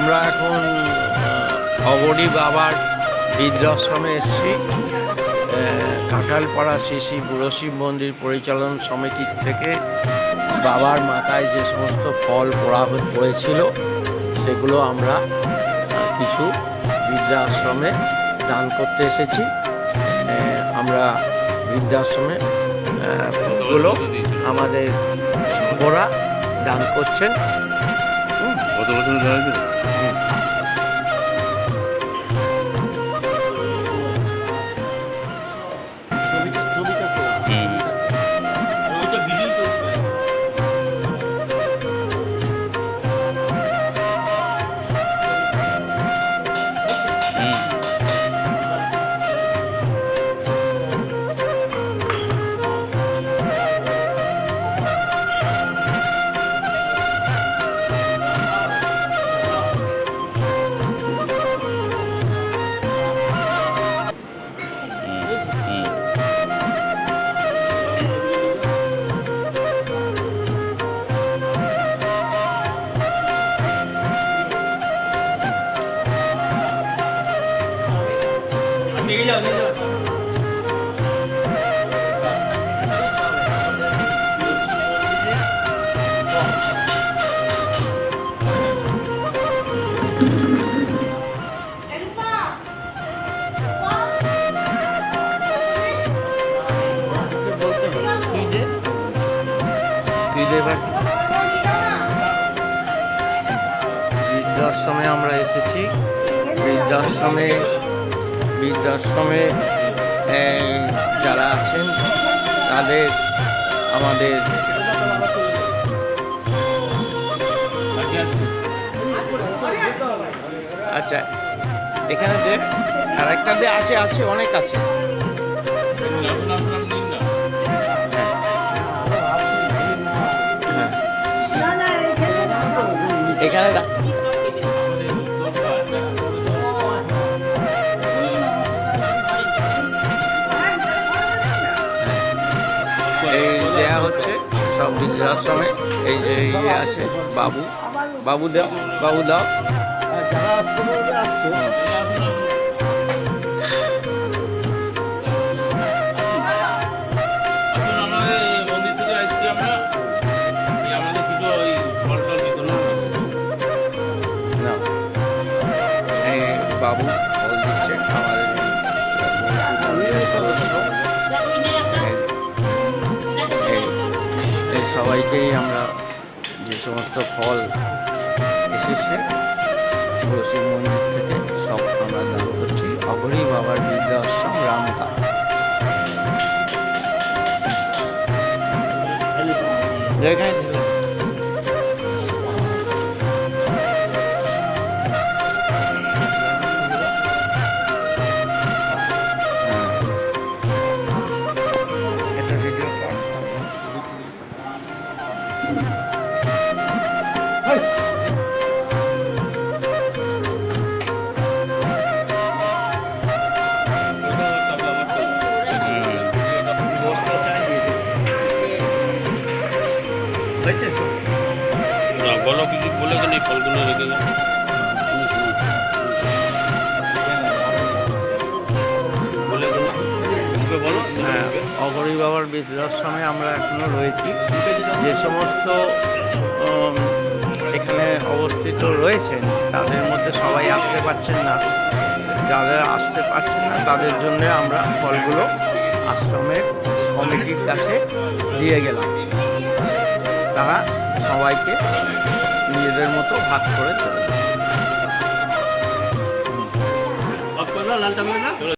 আমরা এখন অবনী বাবার বৃদ্ধাশ্রমে এসেছি। কাঁঠালপাড়া শ্রী শ্রী বুড়ো শিব মন্দির পরিচালন সমিতির থেকে বাবার মাথায় যে সমস্ত ফল পড়েছিল সেগুলো আমরা কিছু বৃদ্ধাশ্রমে দান করতে এসেছি। আমরা বৃদ্ধাশ্রমে ফলগুলো আমাদের ওরা দান করছেন। কত বছর ধরে বৃদ্ধাশ্রমে আমরা এসেছি। বৃদ্ধাশ্রমে যারা আছেন তাদের আমাদের আচ্ছা এখানে যে আরেকটা দিয়ে আছে অনেক আছে। এখানে এই দেয়া হচ্ছে সব বৃদ্ধাশ্রমে। এই যে ইয়ে আছে বাবু দাও বাবু ফল দিচ্ছে আমাদের এই সবাইকেই আমরা যে সমস্ত ফল এসেছে বুড়ো শিব মন্দির থেকে সব আমরা দান করছি অবনী বাবার বৃদ্ধাশ্রম রামঘাট। বলো কিছু বলে কেন এই ফলগুলো রেখে বলো। হ্যাঁ, অবনী বাবার বৃদ্ধাশ্রমে আমরা এখনো রয়েছি। যে সমস্ত এখানে অবস্থিত রয়েছেন তাদের মধ্যে সবাই আসতে পারছেন না, যাদের আসতে পারছেন না তাদের জন্য আমরা ফলগুলো আশ্রমের কমিটির কাছে দিয়ে গেলাম। তারা সবাইকে নিজেদের মতো ভাগ করে দেবে।